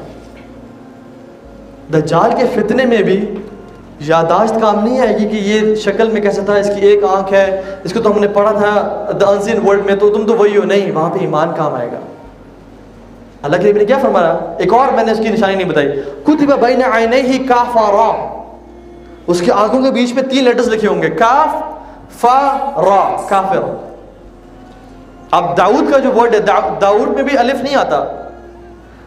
دجال کے فتنے میں بھی یادداشت کام نہیں آئے گی کہ یہ شکل میں کیسا تھا, اس کی ایک آنکھ ہے, اس کو تو ہم نے پڑھا تھا دی انسین ورلڈ میں, تو تم تو وہی ہو. نہیں, وہاں پہ ایمان کام آئے گا. اللہ کے نبی نے کیا فرمایا, ایک اور میں نے اس کی نشانی نہیں بتائی, کتب بین عینیہ کاف را, اس کی آنکھوں کے بیچ میں 3 لیٹرز لکھے ہوں گے, کاف فا را, کافر. اب داؤد کا جو ورڈ ہے, داؤد میں بھی الف نہیں آتا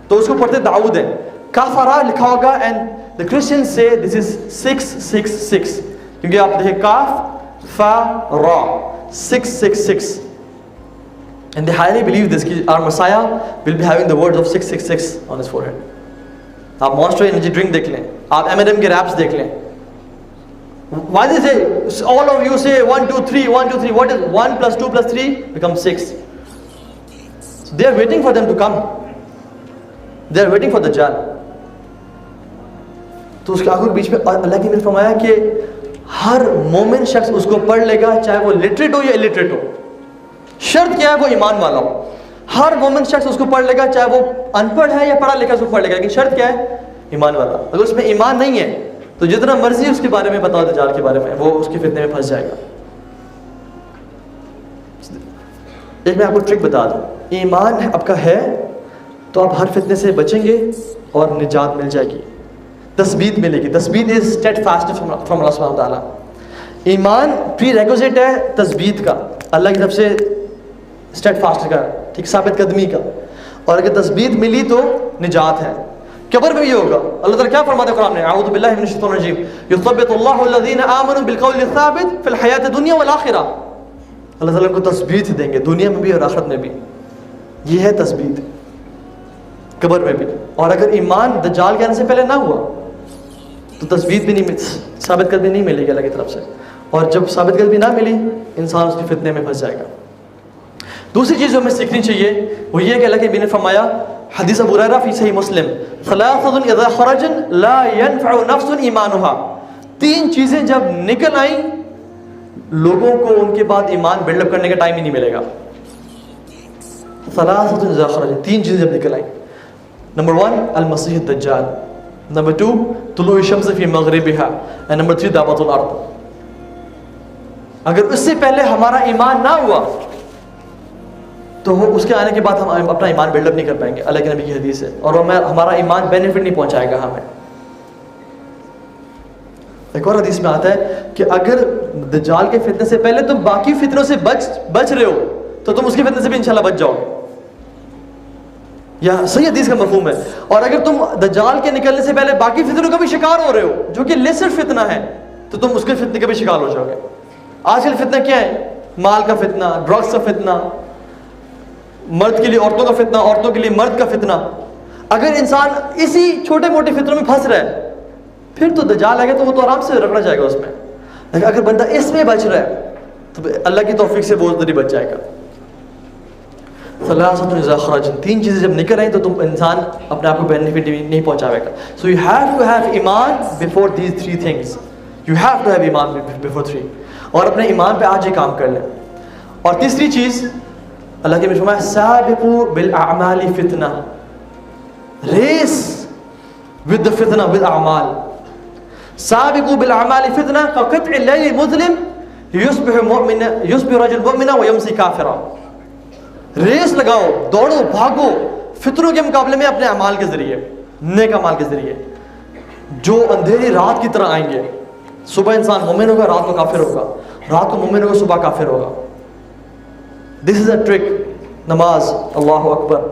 تو اس کو پڑھتے داؤد ہے, کاف را لکھا ہوگا. And the Christians say this is 666 کیونکہ آپ دیکھیں کاف فا را 666, and they highly believe this کہ our Messiah will be having the words of 666 on his forehead. آپ Monster Energy drink دیکھ لیں, آپ M&M کے raps دیکھ لیں. Why they say all of you say 1 2 3 1 2 3, what is 1 plus 2 plus 3 becomes 6. They are waiting for them to come. They are waiting for Dajjal. تو اس کے آنکھوں کے بیچ میں اللہ کی نے فرمایا کہ ہر مومن شخص اس کو پڑھ لے گا, چاہے وہ لٹریٹ ہو یا الٹریٹ ہو. شرط کیا ہے؟ وہ ایمان والا ہو. ہر مومن شخص اس کو پڑھ لے گا, چاہے وہ ان پڑھ ہے یا پڑھا لکھا اس کو پڑھ لے گا, لیکن شرط کیا ہے؟ ایمان والا. اگر اس میں ایمان نہیں ہے تو جتنا مرضی اس کے بارے میں بتاؤ دجال کے بارے میں, وہ اس کے فتنے میں پھنس جائے گا. ایک میں آپ کو ٹرک بتا دوں, ایمان آپ کا ہے تو آپ ہر فتنے سے بچیں گے اور نجات مل جائے گی, تثبیت ملے گی. تثبیت از اسٹیڈ فاسٹ فرام اللہ سبحانہ تعالیٰ. ایمان پری ریکوزٹ ہے تثبیت کا, اللہ کی طرف سے اسٹیڈ فاسٹ کا, ٹھیک, ثابت قدمی کا. اور اگر تثبیت ملی تو نجات ہے. قبر میں یہ ہوگا. اللہ تعالیٰ کیا فرماتے ہیں قرآن میں؟ اعوذ باللہ من الشیطان الرجیم, یثبت اللہ الذین آمنوا بالقول الثابت فی الحیاۃ الدنیا والآخرہ. اللہ تعالیٰ کو تثبیت دیں گے دنیا میں بھی اور آخرت میں بھی. یہ ہے تثبیت قبر میں بھی. اور اگر ایمان دجال کے آنے سے پہلے نہ ہوا تو تثبیت بھی نہیں, ثابت قدمی نہیں ملے گی اللہ کی طرف سے. اور جب ثابت قدمی نہ ملی, انسان اس کے فتنے میں پھنس جائے گا. دوسری چیز جو ہمیں سیکھنی چاہیے وہ یہ کہ اللہ کے نبی نے فرمایا, حدیث ابو ہریرہ فی صحیح مسلم, ثلاثۃ اذا خرجن لا ينفع نفس ایمانها. 3 چیزیں جب نکل آئیں لوگوں کو ان کے بعد ایمان بلڈ اپ کرنے کا ٹائم ہی نہیں ملے گا. ثلاثۃ اذا خرجن, 3 چیزیں جب نکل آئیں. نمبر 1 المسیح الدجال, نمبر 2 طلوع الشمس فی مغربها, and نمبر 3 دعوت الارض. اگر اس سے پہلے ہمارا ایمان نہ ہوا تو وہ اس کے آنے کے بعد ہم اپنا ایمان بلڈ اپ نہیں کر پائیں گے. اللہ کے نبی کی حدیث ہے. اور ہمارا ایمان بینیفٹ نہیں پہنچائے گا ہمیں. ایک اور حدیث میں آتا ہے کہ اگر دجال کے فتنے سے پہلے تم باقی فتنوں سے بچ رہے ہو تو تم اس کے فتنے سے بھی انشاءاللہ بچ جاؤ گے. یا صحیح حدیث کا مفہوم ہے. اور اگر تم دجال کے نکلنے سے پہلے باقی فتنوں کا بھی شکار ہو رہے ہو جو کہ لیسر فتنہ ہے تو تم اس کے فتنے کا بھی شکار ہو جاؤ گے. آج کل فتنہ کیا ہے؟ مال کا فتنہ, ڈرگس کا فتنہ, مرد کے لیے عورتوں کا فتنہ, عورتوں کے لیے مرد کا فتنہ. اگر انسان اسی چھوٹے موٹے فتنوں میں پھنس رہا ہے پھر تو دجال آئے گا تو وہ تو آرام سے رگڑا جائے گا اس میں. لیکن اگر بندہ اس میں بچ رہا ہے تو اللہ کی توفیق سے وہ ضروری بچ جائے گا. ثلاثۃ اذا خرجن, 3 چیزیں جب نکل آئیں تو تم انسان اپنے آپ کو بینیفٹ نہیں پہنچاوے گا. So you have to have ایمان before these 3 things. You have to have ایمان بفور 3. اور اپنے ایمان پہ آج ہی کام کر لیں. اور تیسری چیز اللہ کے فرمایا سابقوا بالاعمال فتنہ, ریس ود the فتنہ بالاعمال. سابقوا بالاعمال فتنہ كقطع الليل المظلم يصبح رجل مؤمنا ويمسي كافرا. ریس لگاؤ, دوڑو, بھاگو فتنوں کے مقابلے میں اپنے اعمال کے ذریعے, نیک اعمال کے ذریعے جو اندھیری رات کی طرح آئیں گے. صبح انسان مومن ہوگا, رات کو کافر ہوگا, رات کو مومن ہوگا, صبح کافر ہوگا. دس از اے ٹرک. نماز, اللہ اکبر,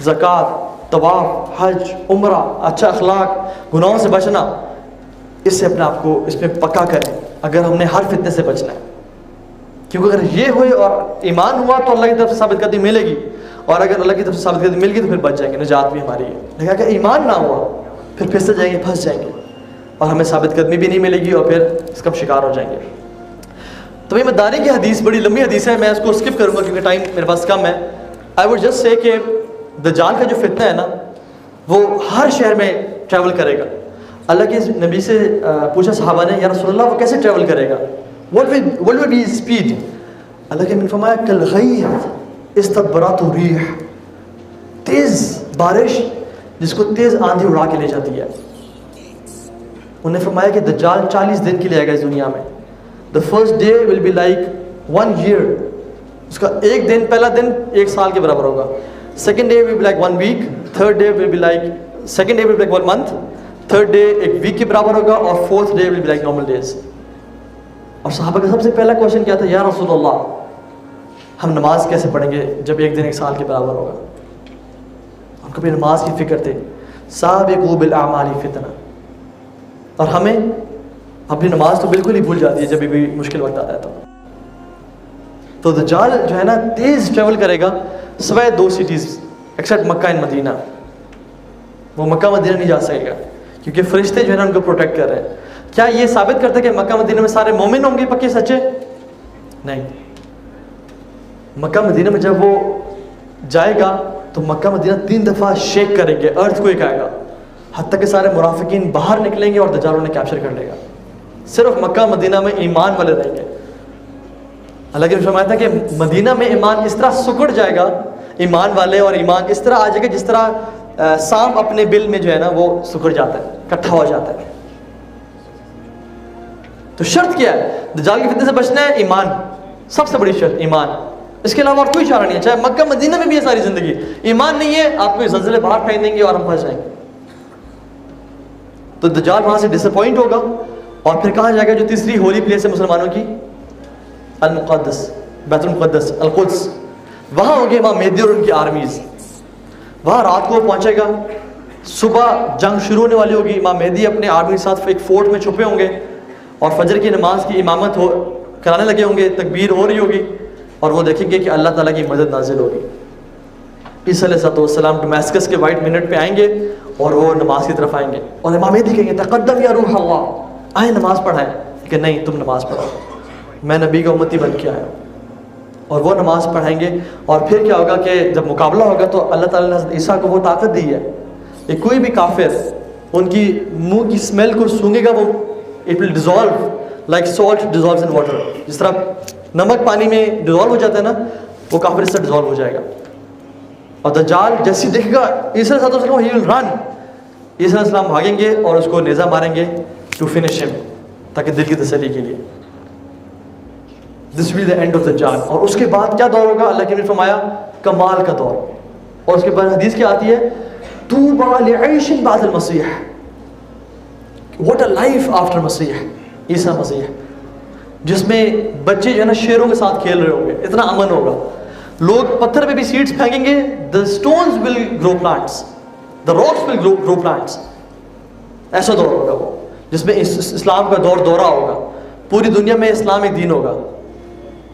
زکوٰۃ, طواف, حج, عمرہ, اچھا اخلاق, گناہوں سے بچنا, اس سے اپنے آپ کو اس میں پکا کریں اگر ہم نے ہر فتنے سے بچنا ہے. کیونکہ اگر یہ ہوئے اور ایمان ہوا تو اللہ کی طرف سے ثابت قدمی ملے گی, اور اگر اللہ کی طرف سے ثابت قدمی مل گئی تو پھر بچ جائیں گے, نجات بھی ہماری ہے. لیکن اگر ایمان نہ ہوا پھر پھسل جائیں گے, پھنس جائیں گے, اور ہمیں ثابت قدمی بھی نہیں ملے گی اور پھر اس کا شکار ہو جائیں گے. تو یہ مدانی کی حدیث بڑی لمبی حدیث ہے, میں اس کو اسکپ کروں گا کیونکہ ٹائم میرے پاس کم ہے. آئی وڈ جسٹ سے کہ دجال کا جو فتنہ ہے نا وہ ہر شہر میں ٹریول کرے گا. اللہ کے نبی سے پوچھا صحابہ نے, یا رسول اللہ وہ کیسے ٹریول کرے گا, what will be his speed. اللہ کے نبی نے فرمایا کالغیث استدبرته الريح, تیز بارش جس کو تیز آندھی اڑا کے لے جاتی ہے. انہوں نے فرمایا کہ دجال 40 دن کے لیے آئے گا اس دنیا میں. The first day will be like 1 year. اس کا ایک دن, پہلا دن 1 سال کے برابر ہوگا. Second day will be like 1 week. Third day will be like, second day will be like 1 month. Third day ایک week کے برابر ہوگا, اور fourth day will be like normal days. اور صحابہ کا سب سے پہلا کوشچن کیا تھا, یا رسول اللہ ہم نماز کیسے پڑھیں گے جب ایک دن 1 سال کے برابر ہوگا. ہم کبھی نماز کی فکر تھے. سابقوا بالاعمال فتنہ. اور ہمیں اپنی نماز تو بالکل ہی بھول جاتی ہے جب بھی مشکل وقت آتا ہے. تو دجال جو ہے نا تیز ٹریول کرے گا سوائے 2 سٹیز ایکسیپٹ مکہ اینڈ مدینہ. وہ مکہ مدینہ نہیں جا سکے گا کیونکہ فرشتے جو ہے نا ان کو پروٹیکٹ کر رہے ہیں. کیا یہ ثابت کرتا ہے کہ مکہ مدینہ میں سارے مومن ہوں گے پکے سچے؟ نہیں. مکہ مدینہ میں جب وہ جائے گا تو مکہ مدینہ 3 دفعہ شیک کریں گے، ارتھ کوئک آئے گا، حتیٰ کہ سارے منافقین باہر نکلیں گے اور دجال انہیں کیپچر کر لے گا. صرف مکہ مدینہ میں ایمان والے رہیں گے. اللہ کے فرمایا تھا کہ مدینہ میں ایمان اس طرح سکڑ جائے گا، ایمان والے اور ایمان اس طرح آ جائے گا جس طرح سانپ اپنے بل میں جو ہے نا وہ سکڑ جاتا ہے، اکٹھا ہو جاتا ہے. تو شرط کیا ہے؟ دجال کے فتنے سے بچنا ہے ایمان، سب سے بڑی شرط ایمان. اس کے علاوہ اور کوئی چارہ نہیں ہے. چاہے مکہ مدینہ میں بھی ہے ساری زندگی، ایمان نہیں ہے آپ کو زلزلے باہر پھینک دیں گے اور ہم پھنس جائیں گے. تو دجال وہاں سے ڈس اپوائنٹ ہوگا اور پھر کہاں جائے گا جو تیسری ہولی پلیس ہے مسلمانوں کی، المقدس، بیت المقدس، القدس. وہاں ہوں گے امام مہدی اور ان کی آرمیز. وہاں رات کو پہنچے گا، صبح جنگ شروع ہونے والی ہوگی، امام مہدی اپنے آرمی کے ساتھ ایک فورٹ میں چھپے ہوں گے اور فجر کی نماز کی امامت کرانے لگے ہوں گے، تکبیر ہو رہی ہوگی اور وہ دیکھیں گے کہ اللہ تعالیٰ کی مدد نازل ہوگی. عیسیٰ علیہ السلام ڈمیسکس کے وائٹ منٹ پہ آئیں گے اور وہ نماز کی طرف آئیں گے اور امام مہدی کہیں گے تقدم یا روح اللہ، آئیں نماز پڑھائیں. کہ نہیں تم نماز پڑھو، میں نبی کا امتی بن کے آیا ہوں. اور وہ نماز پڑھائیں گے. اور پھر کیا ہوگا کہ جب مقابلہ ہوگا تو اللہ تعالیٰ نے حضرت عیسیٰ کو وہ طاقت دی ہے کہ کوئی بھی کافر ان کی منہ کی اسمیل کو سونگے گا، وہ it will dissolve like salt dissolves in water. جس طرح نمک پانی میں ڈیزالو ہو جاتا ہے نا، وہ کافر اس سے ڈیزالو ہو جائے گا. اور دجال جیسے دیکھے گا عیسیٰ علیہ السلام ہی ول رن، عیسیٰ علیہ السلام بھاگیں گے اور اس کو نیزہ ماریں گے ٹو فنش ہم، تاکہ دل کی تسلی کے لیے. This will be the end of دجال. اور اس کے بعد کیا دور ہوگا؟ اللہ کے نے فرمایا کمال کا دور. اور اس کے بعد حدیث کیا آتی ہے؟ طوبی لعیش بعد المسیح، واٹ اے لائف آفٹر مسیح، عیسیٰ مسیح، جس میں بچے جو ہے نا شیروں کے ساتھ کھیل رہے ہوں گے، اتنا امن ہوگا. لوگ پتھر پہ بھی سیڈز پھینکیں گے، the stones will grow plants, the rocks will grow plants. ایسا دور ہوگا وہ جس میں اسلام کا دورہ ہوگا، پوری دنیا میں اسلام ایک دین ہوگا.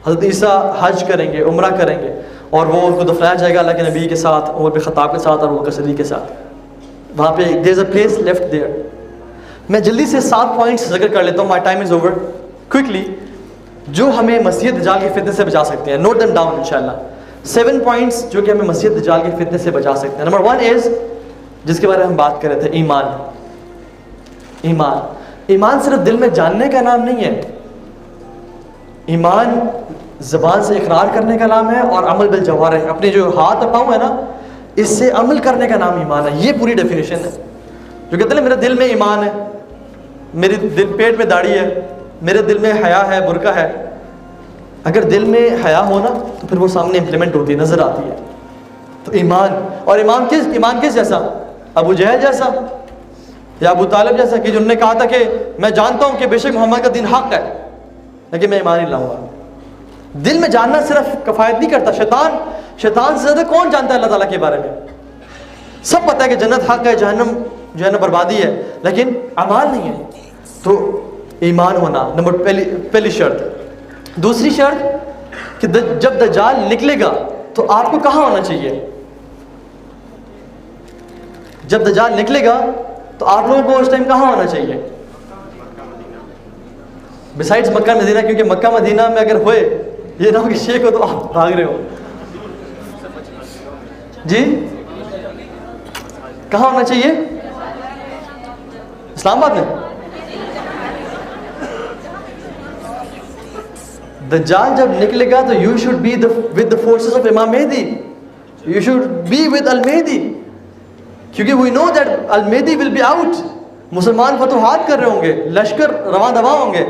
حضرت عیسیٰ حج کریں گے، عمرہ کریں گے اور وہ ان کو دفنایا جائے گا اللہ کے نبی کے ساتھ، عمر بن خطاب کے ساتھ اور ابو بکر صدیق کے ساتھ. وہاں پہ there is a place left there. میں جلدی سے 7 پوائنٹس ذکر کر لیتا ہوں. my time is over quickly جو ہمیں مسیح دجال کے فتنے سے بچا سکتے ہیں. نوٹ them down انشاءاللہ. 7 پوائنٹس جو کہ ہمیں مسیح دجال کے فتنے سے بچا سکتے ہیں. نمبر 1 از جس کے بارے میں ہم بات کر رہے تھے، ایمان. ایمان ایمان صرف دل میں جاننے کا نام نہیں ہے. ایمان زبان سے اقرار کرنے کا نام ہے اور عمل بالجوارح، اپنے جو ہاتھ اور پاؤں ہے نا اس سے عمل کرنے کا نام ایمان ہے. یہ پوری ڈیفینیشن ہے. جو کہتے ہیں میرے دل میں ایمان ہے، میرے دل پیٹ میں داڑھی ہے، میرے دل میں حیا ہے، برقع ہے. اگر دل میں حیا ہو نا تو پھر وہ سامنے امپلیمنٹ ہوتی ہے، نظر آتی ہے. تو ایمان. اور ایمان کس جیسا؟ ابو جہل جیسا یا ابو طالب جیسا کہ جنہوں نے کہا تھا کہ میں جانتا ہوں کہ بے شک محمد کا دین حق ہے لیکن میں ایمان نہیں لاؤں گا. دل میں جاننا صرف کفایت نہیں کرتا. شیطان سے زیادہ کون جانتا ہے اللہ تعالیٰ کے بارے میں؟ سب پتہ ہے کہ جنت حق ہے، جہنم جو ہے نا بربادی ہے، لیکن اعمال نہیں ہے. تو ایمان ہونا نمبر پہلی شرط. دوسری شرط کہ جب دجال نکلے گا تو آپ کو کہاں ہونا چاہیے؟ جب دجال نکلے گا تو آپ لوگوں کو اس ٹائم کہاں ہونا چاہیے؟ بسائڈز مکہ مدینہ، کیونکہ مکہ مدینہ میں اگر ہوئے یہ نہ ہو کہ شیخ ہو تو آپ بھاگ رہے ہو. جی کہاں ہونا چاہیے؟ اسلام آباد میں. دجال جب نکلے گا تو you should be with the forces of امام مہدی. You should be with al-Mahdi, کیونکہ we know that al-Mahdi will be out. مسلمان فتوحات کر رہے ہوں گے، لشکر رواں دواں ہوں گے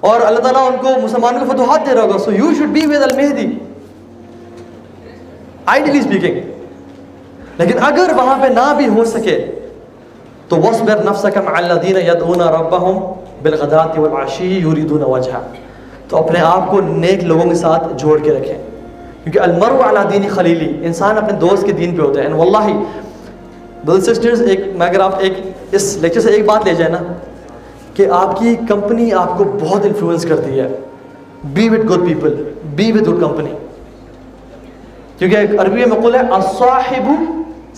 اور اللہ تعالیٰ ان کو مسلمانوں کو فتوحات دے رہا ہوگا. So you should be with al-Mahdi, ideally speaking. لیکن اگر وہاں پہ نہ بھی ہو سکے تو وَاصْبِرْ نَفْسَكَ مَعَ الَّذِينَ يَدْعُونَ رَبَّهُمْ بِالْغَدَاةِ وَالْعَشِيِّ يُرِيدُونَ وَجْهَهُ. تو اپنے آپ کو نیک لوگوں کے ساتھ جوڑ کے رکھیں، کیونکہ المرء علی دین خلیلی، انسان اپنے دوست کے دین پہ ہوتا ہے. واللہ برادرز سسٹرز، میں اگر آپ اس لیکچر سے ایک بات لے جائیں نا کہ آپ کی کمپنی آپ کو بہت انفلوئنس کرتی ہے. Be with good people, be with good company. کیونکہ ایک عربی میں مقول ہے الصاحب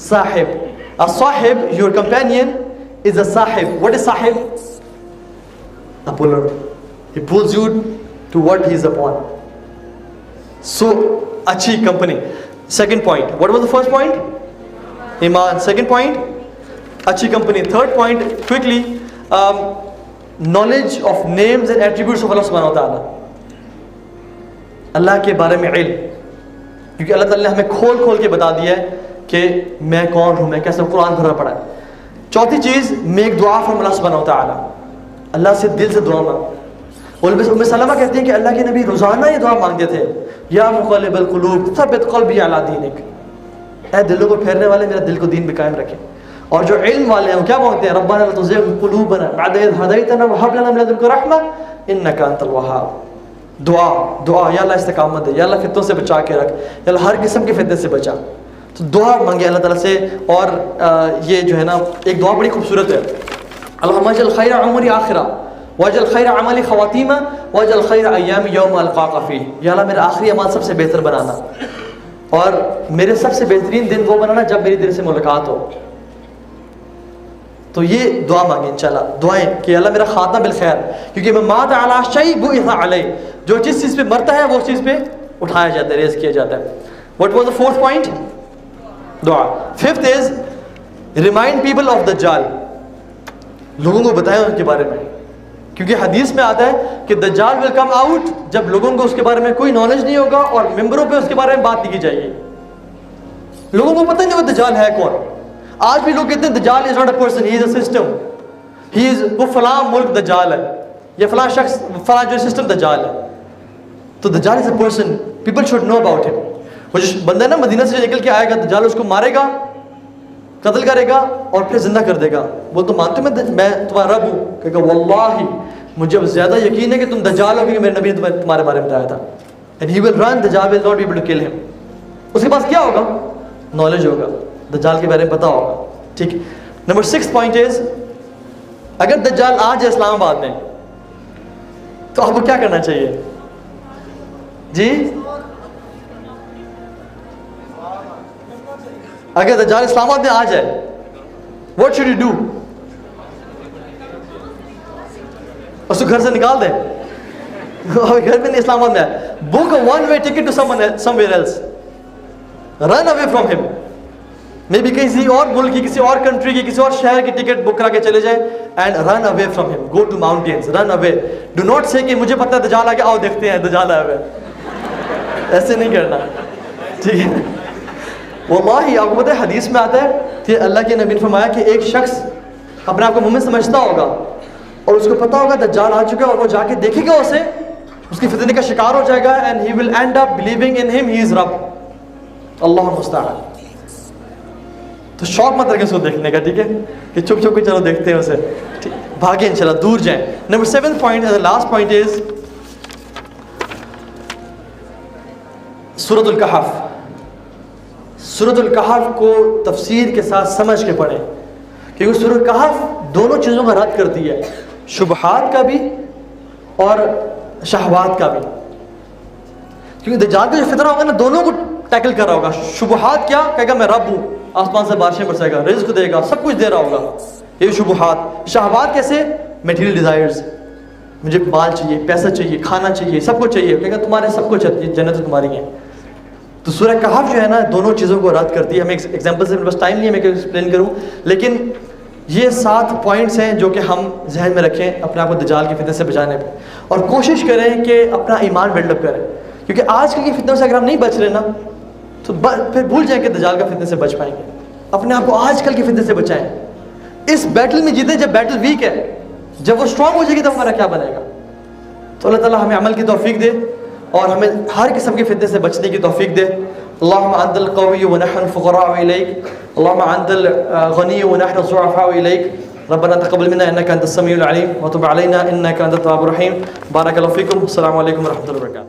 صاحب. الصاحب your companion is a صاحب. What is صاحب? A puller. He pulls you to what he is upon. So اچھی company. Second point. What was the first point? Iman. Second point, achhi company. Third point, quickly, knowledge of names and attributes of Allah subhanahu wa ta'ala. اللہ کے بارے میں علم, کیونکہ اللہ تعالیٰ نے ہمیں کھول کھول کے بتا دیا ہے کہ میں کون ہوں, میں کیسے, قرآن بھرا پڑا ہے. چوتھی چیز, میک دعا فرام اللہ سبحانہ و تعالیٰ, اللہ سے دل سے دعا مانگ. ام سلمہ کہتی ہیں کہ اللہ کے نبی روزانہ یہ دعا مانگتے تھے, یا مقلب القلوب ثبت قلبی علی دینک, اے دلوں کو پھیرنے والے میرا دل کو دین پہ قائم رکھے. اور جو علم والے ہیں وہ کیا مانگتے ہیں, ربنا لا تزغ قلوبنا بعد اذ هديتنا وهب لنا من لدنك رحمة انك انت الوهاب. دعا یا اللہ استقامت دے, یا اللہ فتنوں سے بچا کے رکھ, یا اللہ ہر قسم کے فتنے سے بچا. تو دعا مانگے اللہ تعالیٰ سے. اور یہ جو ہے نا ایک دعا بڑی خوبصورت ہے, اللہم اجعل خیر عمری آخرہ واجعل خیر عملی خواتیمہ واجعل خیر ایامی یوم القاک فیہ. یا اللہ میرا آخری اعمال سب سے بہتر بنانا, اور میرے سب سے بہترین دن وہ بنانا جب میری دل سے ملاقات ہو. تو یہ دعا مانگیں انشاءاللہ, دعائیں کہ اللہ میرا خاتمہ بالخیر, کیونکہ میں مات علی شیء بعث علیہ, جو جس چیز پہ مرتا ہے وہ چیز پہ اٹھایا جاتا ہے, ریز کیا جاتا ہے. What was the fourth point? دعا. Fifth is remind people of دجال, لوگوں کو بتائیں ان کے بارے میں, کیونکہ حدیث میں آتا ہے کہ دجال will come out جب لوگوں کو اس کے بارے میں کوئی نالج نہیں ہوگا اور ممبروں پہ اس کے بارے میں بات نہیں کی جائے گی. لوگوں کو پتہ نہیں وہ دجال ہے کون. آج بھی لوگ کہتے ہیں دجال is not a person, he is a system, he is, وہ فلاں ملک دجال ہے, یا فلاں شخص فلاں جو سسٹم دجال ہے. تو دجال is a person, people should know about him. وہ جو بندہ ہے نا مدینہ سے نکل کے آئے گا, دجال اس کو مارے گا, قتل کرے گا اور پھر زندہ کر دے گا. وہ تو مانتے میں تمہارا رب ہوں, کہے گا واللہ مجھے زیادہ یقین ہے کہ تم دجال ہو, کیونکہ میرے نبی نے تمہارے بارے میں بتایا تھا. and he will run, دجال will not be able to kill him. اس کے پاس کیا ہوگا, نالج ہوگا, دجال کے بارے میں پتا ہوگا. ٹھیک. نمبر 6 پوائنٹ از, اگر دجال آ جائے اسلام آباد میں تو آپ کو کیا کرنا چاہیے جی؟ اگر دجال اسلام آباد میں آ جائے, what should you do? اس کو گھر سے نکال دیں, گھر میں نہیں, اسلام آباد میں آئے, book a one-way ticket to somewhere else, run away from him. میں بھی کسی اور ملک کی, کسی اور کنٹری کی, کسی اور شہر کی ٹکٹ بک کرا کے چلے جائیں, and run away from him, go to mountains, run away. Do not say کہ مجھے پتہ ہے دجال آ گیا, آؤ دیکھتے ہیں دجال آیا ہوا ہے, ایسے نہیں کرنا. ٹھیک ہے. واللہ آپ کو پتہ ہے حدیث میں آتا ہے کہ اللہ کے نبی نے فرمایا کہ ایک شخص اپنے آپ کو مومن سمجھتا ہوگا اور اس کو پتہ ہوگا دجال آ چکا ہے, اور وہ جا کے دیکھے گا اسے, اس کی فتنے کا شکار ہو جائے گا, and he will end up believing in him he از رب. اللہ المستعان. تو شوق مت رکھیں اس کو دیکھنے کا, ٹھیک ہے, کہ چھپ چھپ کے چلو دیکھتے ہیں اسے, بھاگیں انشاءاللہ, دور جائیں. Number 7 point, last point is سورۃ الکہف. سورۃ الکہف کو تفسیر کے ساتھ سمجھ کے پڑھیں, کیونکہ سورۃ الکہف دونوں چیزوں کا رد کرتی ہے, شبہات کا بھی اور شہوات کا بھی. کیونکہ دجال کا جو فطرہ ہوگا نا, دونوں کو ٹیکل کر رہا ہوگا. شبہات کیا کہے گا, میں رب ہوں, آسمان سے بارشیں برسائے گا, رزق دے گا, سب کچھ دے رہا ہوگا, یہ شبہات. شہوات کیسے, میٹیریل ڈیزائرز, مجھے مال چاہیے, پیسہ چاہیے, کھانا چاہیے, سب کچھ چاہیے, کہے گا تمہارے سب کچھ ہے, جنت تمہاری ہے. تو سورہ کہف جو ہے نا دونوں چیزوں کو رد کرتی ہے. ہمیں ایگزامپل سے بس ٹائم نہیں ہے میں کہ ایکسپلین کروں, لیکن یہ 7 پوائنٹس ہیں جو کہ ہم ذہن میں رکھیں اپنے آپ کو دجال کی فتنے سے بچانے پہ, اور کوشش کریں کہ اپنا ایمان بلڈ اپ کریں, کیونکہ آج کل کی فتنوں سے اگر ہم نہیں بچ رہے نا تو پھر بھول جائیں کہ دجال کا فتنے سے بچ پائیں گے. اپنے آپ کو آج کل کی فتنے سے بچائیں, اس بیٹل میں جیتیں جب بیٹل ویک ہے, جب وہ اسٹرانگ ہو جائے گی تب ہمارا کیا بنے گا. تو اللہ تعالیٰ ہمیں عمل کی توفیق دے اور ہمیں ہر قسم کے فتنے سے بچنے کی توفیق دے. اللہم انت القوی ونحن الفقراء الیک, اللہم انت الغنی ونحن الضعفاء الیک, ربنا تقبل منا انک انت السمیع العلیم وتب علینا انک انت التواب الرحیم. بارک اللہ فیکم. السلام علیکم ورحمۃ اللہ وبرکاتہ.